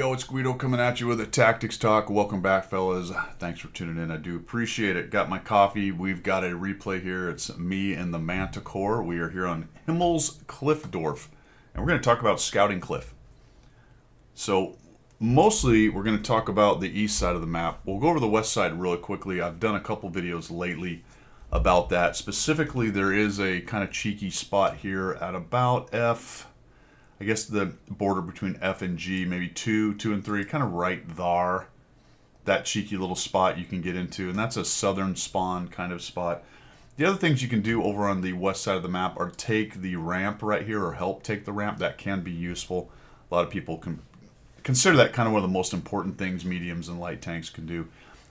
Yo, it's Guido coming at you with a Tactics Talk. Welcome back, fellas. Thanks for tuning in. I do appreciate it. Got my coffee. We've got a replay here. It's me and the Manticore. We are here on Himmel's Cliffdorf, and we're going to talk about Scouting Cliff. So, mostly, we're going to talk about the east side of the map. We'll go over the west side really quickly. I've done a couple videos lately about that. Specifically, there is a kind of cheeky spot here at about I guess the border between F and G, maybe 2, 2 and 3, kind of right there. That cheeky little spot you can get into, and that's a southern spawn kind of spot. The other things you can do over on the west side of the map are take the ramp right here, or help take the ramp. That can be useful. A lot of people can consider that kind of one of the most important things mediums and light tanks can do.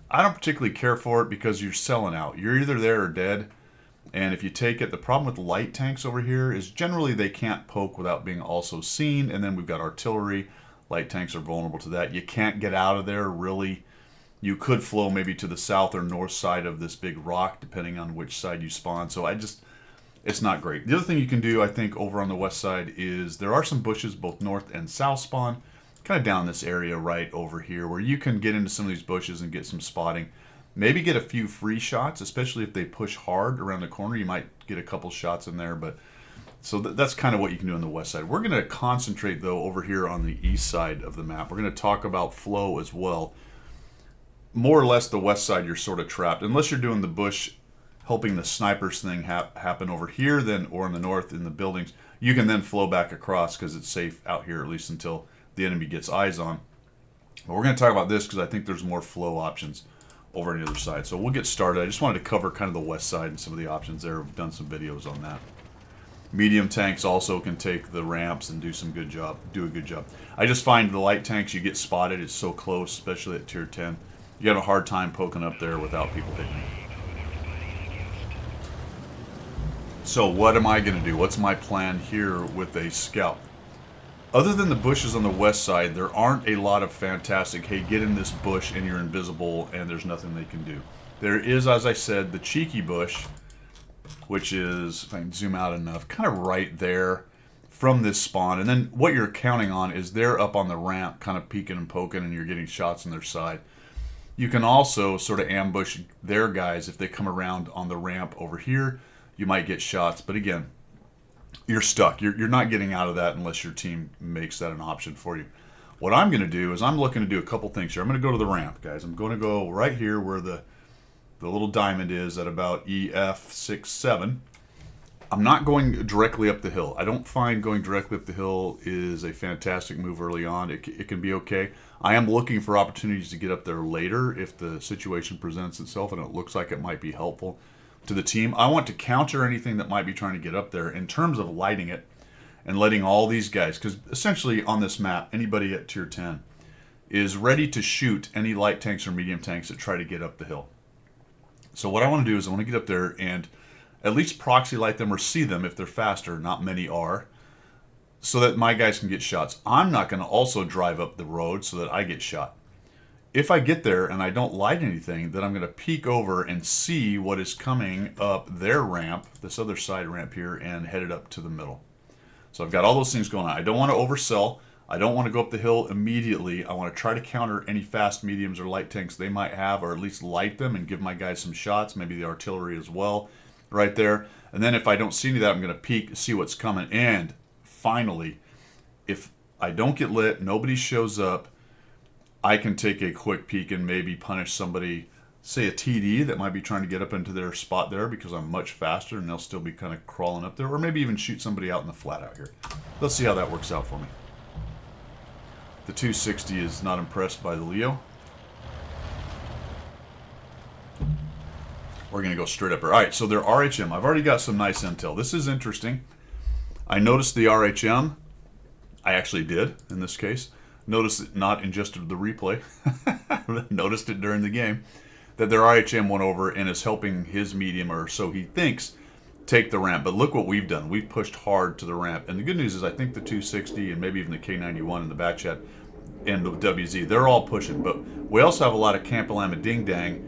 I don't particularly care for it because you're selling out. You're either there or dead. And if you take it, the problem with light tanks over here is generally they can't poke without being also seen. And then we've got artillery. Light tanks are vulnerable to that. You can't get out of there, really. You could flow maybe to the south or north side of this big rock, depending on which side you spawn. So it's not great. The other thing you can do, I think, over on the west side is there are some bushes, both north and south spawn, kind of down this area right over here, where you can get into some of these bushes and get some spotting. Maybe get a few free shots, especially if they push hard around the corner. You might get a couple shots in there, but so that's kind of what you can do on the west side. We're going to concentrate, though, over here on the east side of the map. We're going to talk about flow as well. More or less, the west side, you're sort of trapped. Unless you're doing the bush, helping the snipers thing happen over here, then or in the north in the buildings, you can then flow back across because it's safe out here, at least until the enemy gets eyes on. But we're going to talk about this because I think there's more flow options over on the other side. So we'll get started. I just wanted to cover kind of the west side and some of the options there. We've done some videos on that. Medium tanks also can take the ramps and do a good job. I just find the light tanks, you get spotted. It's so close, especially at tier 10. You have a hard time poking up there without people hitting you. So what am I going to do? What's my plan here with a scout? Other than the bushes on the west side, there aren't a lot of fantastic, hey, get in this bush and you're invisible and there's nothing they can do. There is, as I said, the cheeky bush, which is, if I can zoom out enough, kind of right there from this spawn. And then what you're counting on is they're up on the ramp, kind of peeking and poking, and you're getting shots on their side. You can also sort of ambush their guys if they come around on the ramp over here. You might get shots, but again, you're stuck. You're not getting out of that unless your team makes that an option for you. What I'm going to do is I'm looking to do a couple things here. I'm going to go to the ramp, guys. I'm going to go right here where the little diamond is at about EF67. I'm not going directly up the hill. I don't find going directly up the hill is a fantastic move early on. It can be okay. I am looking for opportunities to get up there later if the situation presents itself and it looks like it might be helpful to the team. I want to counter anything that might be trying to get up there in terms of lighting it and letting all these guys, because essentially on this map, anybody at tier 10 is ready to shoot any light tanks or medium tanks that try to get up the hill. So what I want to do is I want to get up there and at least proxy light them or see them if they're faster. Not many are, so that my guys can get shots. I'm not going to also drive up the road so that I get shot. If I get there and I don't light anything, then I'm going to peek over and see what is coming up their ramp, this other side ramp here, and head it up to the middle. So I've got all those things going on. I don't want to oversell. I don't want to go up the hill immediately. I want to try to counter any fast mediums or light tanks they might have, or at least light them and give my guys some shots, maybe the artillery as well, right there. And then if I don't see any of that, I'm going to peek, see what's coming. And finally, if I don't get lit, nobody shows up, I can take a quick peek and maybe punish somebody, say a TD that might be trying to get up into their spot there because I'm much faster and they'll still be kind of crawling up there, or maybe even shoot somebody out in the flat out here. Let's see how that works out for me. The 260 is not impressed by the Leo. We're going to go straight up here. All right, so they're RHM. I've already got some nice intel. This is interesting. I noticed the RHM. I actually did in this case. Noticed it not in just the replay. Noticed it during the game. That their RHM went over and is helping his medium, or so he thinks, take the ramp. But look what we've done. We've pushed hard to the ramp. And the good news is I think the 260 and maybe even the K91 in the back chat and the WZ, they're all pushing. But we also have a lot of Campalama Ding Dang.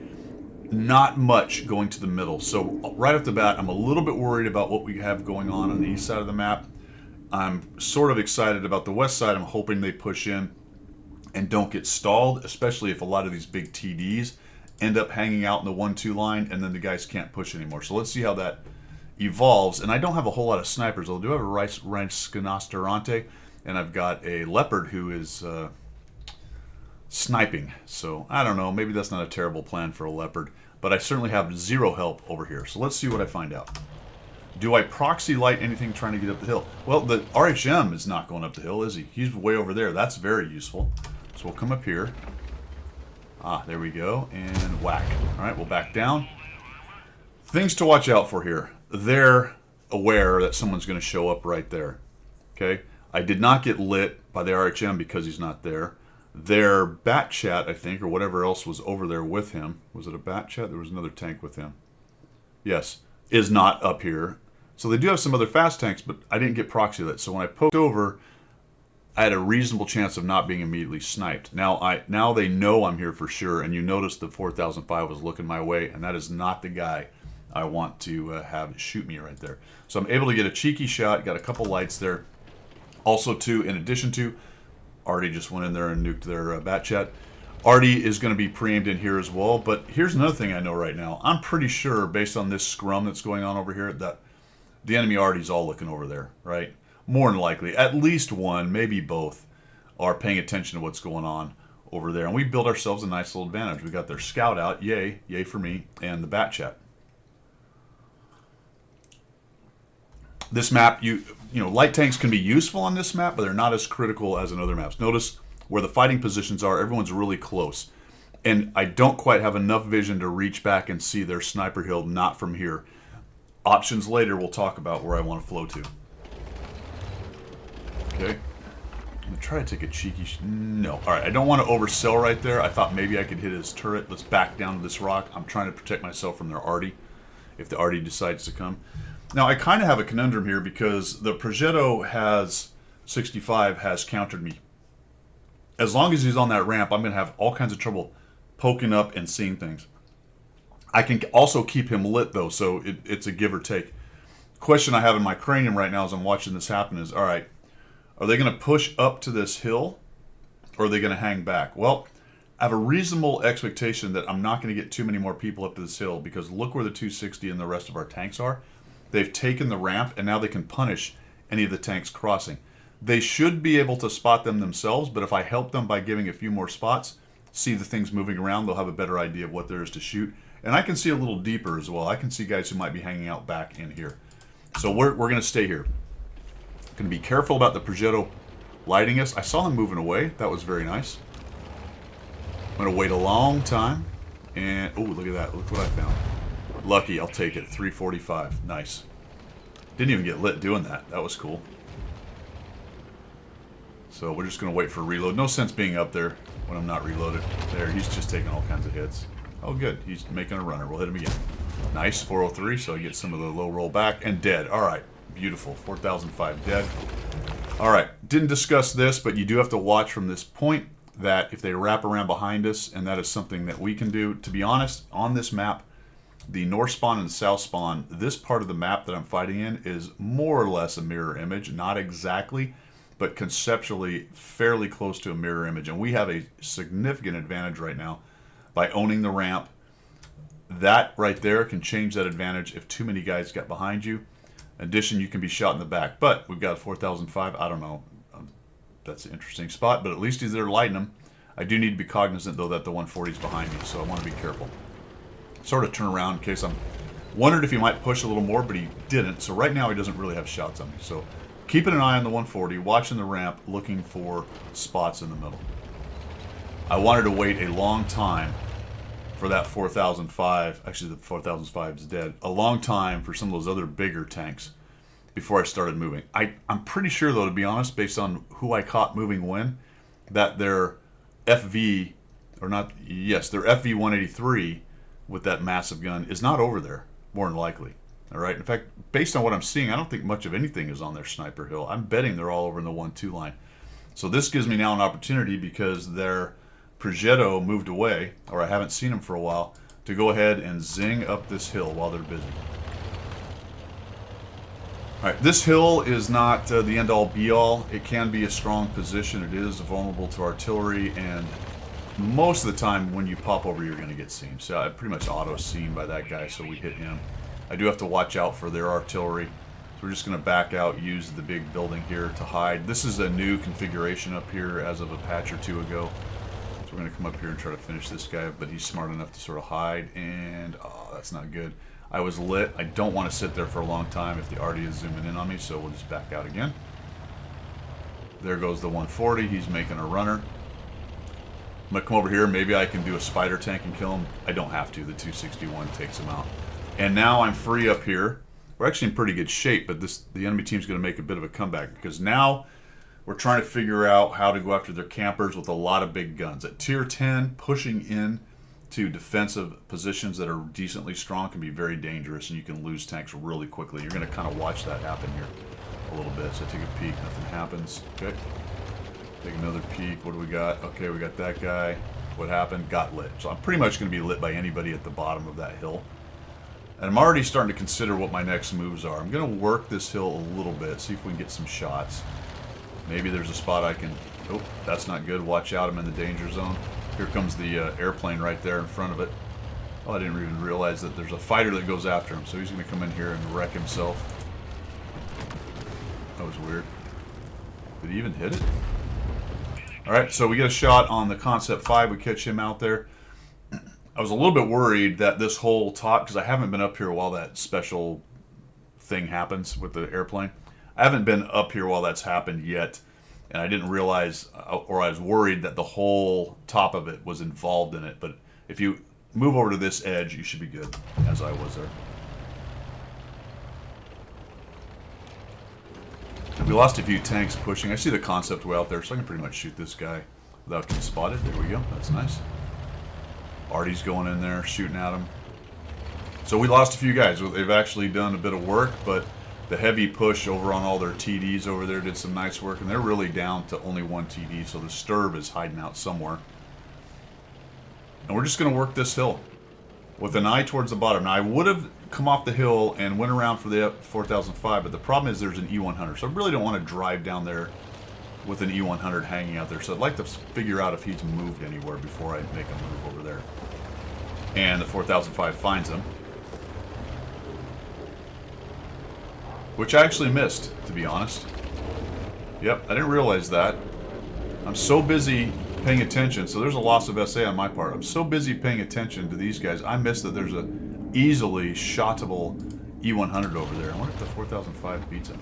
Not much going to the middle. So right off the bat, I'm a little bit worried about what we have going on the east side of the map. I'm sort of excited about the west side. I'm hoping they push in. and don't get stalled, especially if a lot of these big TDs end up hanging out in the 1-2 line and then the guys can't push anymore. So let's see how that evolves. And I don't have a whole lot of snipers. I do have a Rhinoceronte, and I've got a Leopard who is sniping. So I don't know, maybe that's not a terrible plan for a Leopard, but I certainly have zero help over here. So let's see what I find out. Do I proxy light anything trying to get up the hill? Well, the RHM is not going up the hill, is he? He's way over there. That's very useful. So we'll come up here. Ah, there we go. And whack. All right, we'll back down. Things to watch out for here. They're aware that someone's going to show up right there. Okay? I did not get lit by the RHM because he's not there. Their Bat Chat, I think, or whatever else was over there with him. Was it a Bat Chat? There was another tank with him. Yes. Is not up here. So they do have some other fast tanks, but I didn't get proxy lit. So when I poked over, I had a reasonable chance of not being immediately sniped. Now they know I'm here for sure, and you notice the 4005 was looking my way, and that is not the guy I want to have shoot me right there. So I'm able to get a cheeky shot, got a couple lights there. Also, too, in addition to, Artie just went in there and nuked their Bat Chat. Artie is going to be pre-aimed in here as well, but here's another thing I know right now. I'm pretty sure, based on this scrum that's going on over here, that the enemy Artie's all looking over there, right? More than likely, at least one, maybe both, are paying attention to what's going on over there. And we built ourselves a nice little advantage. We got their scout out, yay for me, and the Bat Chat. This map, you know, light tanks can be useful on this map, but they're not as critical as in other maps. Notice where the fighting positions are, everyone's really close. And I don't quite have enough vision to reach back and see their sniper hill, not from here. Options later, we'll talk about where I want to flow to. Okay. I'm going to try to take a cheeky... No. Alright, I don't want to oversell right there. I thought maybe I could hit his turret. Let's back down to this rock. I'm trying to protect myself from their Artie, if the Artie decides to come. Now, I kind of have a conundrum here because the Progetto has 65 has countered me. As long as he's on that ramp, I'm going to have all kinds of trouble poking up and seeing things. I can also keep him lit, though, so it's a give or take. Question I have in my cranium right now as I'm watching this happen is, all right, are they going to push up to this hill, or are they going to hang back? Well, I have a reasonable expectation that I'm not going to get too many more people up to this hill, because look where the 260 and the rest of our tanks are. They've taken the ramp, and now they can punish any of the tanks crossing. They should be able to spot them themselves, but if I help them by giving a few more spots, see the things moving around, they'll have a better idea of what there is to shoot. And I can see a little deeper as well. I can see guys who might be hanging out back in here. So we're going to stay here. Going to be careful about the Progetto lighting us. I saw him moving away. That was very nice. I'm going to wait a long time. And, oh, look at that. Look what I found. Lucky, I'll take it. 345. Nice. Didn't even get lit doing that. That was cool. So we're just going to wait for reload. No sense being up there when I'm not reloaded. There, he's just taking all kinds of hits. Oh, good. He's making a runner. We'll hit him again. Nice. 403, so I get some of the low roll back. And dead. All right. Beautiful. 4005 dead. All right. Didn't discuss this, but you do have to watch from this point that if they wrap around behind us, and that is something that we can do. To be honest, on this map, the north spawn and the south spawn, this part of the map that I'm fighting in is more or less a mirror image. Not exactly, but conceptually fairly close to a mirror image. And we have a significant advantage right now by owning the ramp. That right there can change that advantage if too many guys get behind you. In addition, you can be shot in the back. But we've got 4005. I don't know. That's an interesting spot, but at least he's there lighting them. I do need to be cognizant, though, that the 140 is behind me, so I want to be careful. Sort of turn around in case I'm... Wondered if he might push a little more, but he didn't. So right now he doesn't really have shots on me. So keeping an eye on the 140, watching the ramp, looking for spots in the middle. I wanted to wait a long time for that 4005. Actually, the 4005 is dead. A long time for some of those other bigger tanks before I started moving. I'm pretty sure, though, to be honest, based on who I caught moving when, that their FV, or not, yes, their FV-183 with that massive gun is not over there, more than likely. All right. In fact, based on what I'm seeing, I don't think much of anything is on their sniper hill. I'm betting they're all over in the 1-2 line. So this gives me now an opportunity, because their Progetto moved away, or I haven't seen him for a while, to go ahead and zing up this hill while they're busy. All right, this hill is not the end-all be-all. It can be a strong position. It is vulnerable to artillery, and most of the time when you pop over, you're going to get seen. So I pretty much auto-seen by that guy, so we hit him. I do have to watch out for their artillery. So we're just going to back out, use the big building here to hide. This is a new configuration up here as of a patch or two ago. So we're going to come up here and try to finish this guy, but he's smart enough to sort of hide, and oh, that's not good. I was lit. I don't want to sit there for a long time if the arty is zooming in on me, so we'll just back out again. There goes the 140. He's making a runner. I'm going to come over here. Maybe I can do a spider tank and kill him. I don't have to. The 261 takes him out. And now I'm free up here. We're actually in pretty good shape, but the enemy team's going to make a bit of a comeback because now we're trying to figure out how to go after their campers with a lot of big guns. At tier 10, pushing in to defensive positions that are decently strong can be very dangerous, and you can lose tanks really quickly. You're going to kind of watch that happen here a little bit. So I take a peek, nothing happens. Okay. Take another peek. What do we got? Okay, we got that guy. What happened? Got lit. So I'm pretty much going to be lit by anybody at the bottom of that hill. And I'm already starting to consider what my next moves are. I'm going to work this hill a little bit, see if we can get some shots. Maybe there's a spot I can... Oh, that's not good. Watch out, I'm in the danger zone. Here comes the airplane right there in front of it. Oh, I didn't even realize that there's a fighter that goes after him, so he's going to come in here and wreck himself. That was weird. Did he even hit it? Alright, so we get a shot on the Concept 5. We catch him out there. I was a little bit worried that this whole top, because I haven't been up here while that special thing happens with the airplane. I haven't been up here while that's happened yet, and I didn't realize, or I was worried that the whole top of it was involved in it. But if you move over to this edge, you should be good, as I was there. We lost a few tanks pushing. I see the Concept way out there, so I can pretty much shoot this guy without getting spotted. There we go. That's nice. Arty's going in there, shooting at him. So we lost a few guys. They've actually done a bit of work, but the heavy push over on all their TDs over there did some nice work, and they're really down to only one TD, so the Sturb is hiding out somewhere. And we're just going to work this hill with an eye towards the bottom. Now, I would have come off the hill and went around for the 4005, but the problem is there's an E100, so I really don't want to drive down there with an E100 hanging out there. So I'd like to figure out if he's moved anywhere before I make a move over there. And the 4005 finds him, which I actually missed, to be honest. Yep, I didn't realize that. I'm so busy paying attention, so there's a loss of SA on my part. I'm so busy paying attention to these guys, I missed that there's a easily shotable E100 over there. I wonder if the 4005 beats him.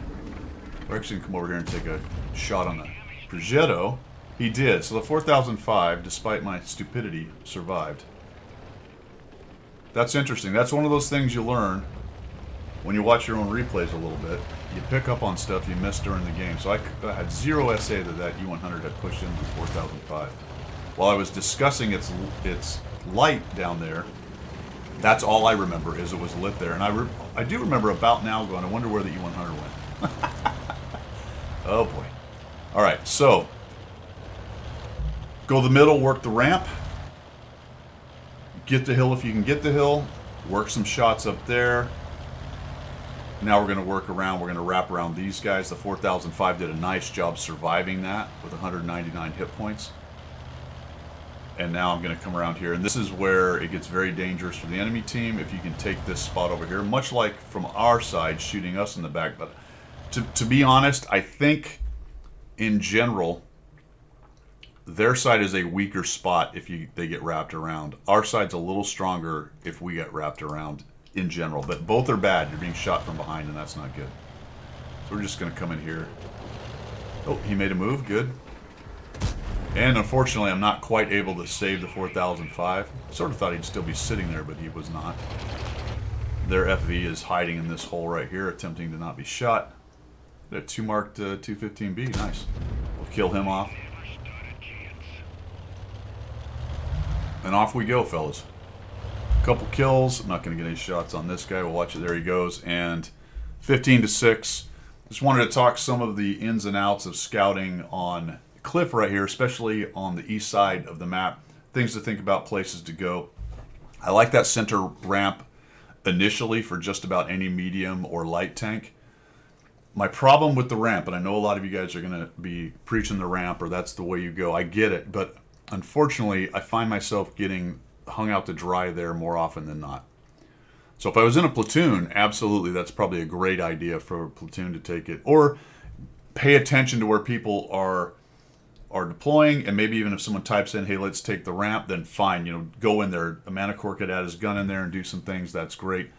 We're actually going to come over here and take a shot on the Progetto. He did. So the 4005, despite my stupidity, survived. That's interesting. That's one of those things you learn when you watch your own replays a little bit. You pick up on stuff you missed during the game. So I had zero SA that E100 had pushed into the 4005. While I was discussing its light down there, that's all I remember is it was lit there. And I do remember about now going, I wonder where the E100 went. Oh boy. Alright, so go the middle, work the ramp. Get the hill if you can get the hill. Work some shots up there. Now we're going to work around. We're going to wrap around these guys. The 4005 did a nice job surviving that with 199 hit points. And now I'm going to come around here. And this is where it gets very dangerous for the enemy team if you can take this spot over here. Much like from our side shooting us in the back. But to be honest, I think in general their side is a weaker spot if they get wrapped around. Our side's a little stronger if we get wrapped around in general. But both are bad. You're being shot from behind, and that's not good. So we're just going to come in here. Oh, he made a move. Good. And unfortunately, I'm not quite able to save the 4005. Sort of thought he'd still be sitting there, but he was not. Their FV is hiding in this hole right here, attempting to not be shot. That 2 marked 215B. Nice. We'll kill him off. And off we go, fellas. A couple kills. I'm not going to get any shots on this guy. We'll watch it. There he goes. And 15-6. Just wanted to talk some of the ins and outs of scouting on Cliff right here, especially on the east side of the map. Things to think about, places to go. I like that center ramp initially for just about any medium or light tank. My problem with the ramp, and I know a lot of you guys are going to be preaching the ramp or that's the way you go. I get it, but unfortunately, I find myself getting hung out to dry there more often than not. So if I was in a platoon, absolutely, that's probably a great idea for a platoon to take it, or pay attention to where people are deploying, and maybe even if someone types in, "Hey, let's take the ramp," then fine, go in there. A Manticore could add his gun in there and do some things. That's great.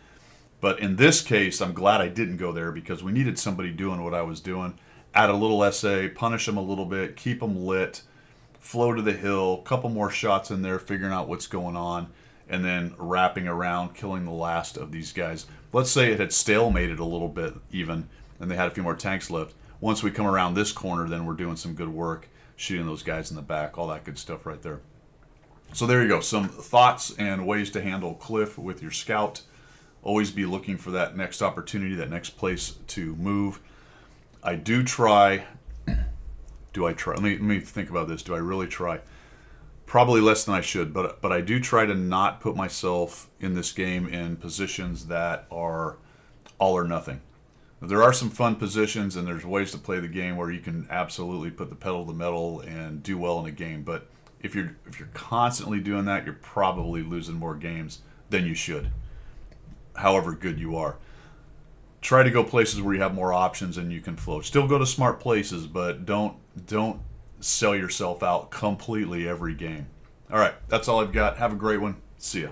But in this case, I'm glad I didn't go there because we needed somebody doing what I was doing. Add a little SA, punish them a little bit, keep them lit, flow to the hill, couple more shots in there, figuring out what's going on, and then wrapping around, killing the last of these guys. Let's say it had stalemated a little bit even, and they had a few more tanks left. Once we come around this corner, then we're doing some good work, shooting those guys in the back, all that good stuff right there. So there you go. Some thoughts and ways to handle Cliff with your scout. Always be looking for that next opportunity, that next place to move. I do try. Do I try? Let me think about this. Do I really try? Probably less than I should, but I do try to not put myself in this game in positions that are all or nothing. There are some fun positions, and there's ways to play the game where you can absolutely put the pedal to the metal and do well in a game. But if you're constantly doing that, you're probably losing more games than you should, however good you are. Try to go places where you have more options and you can float. Still go to smart places, but don't sell yourself out completely every game. All right, that's all I've got. Have a great one. See ya.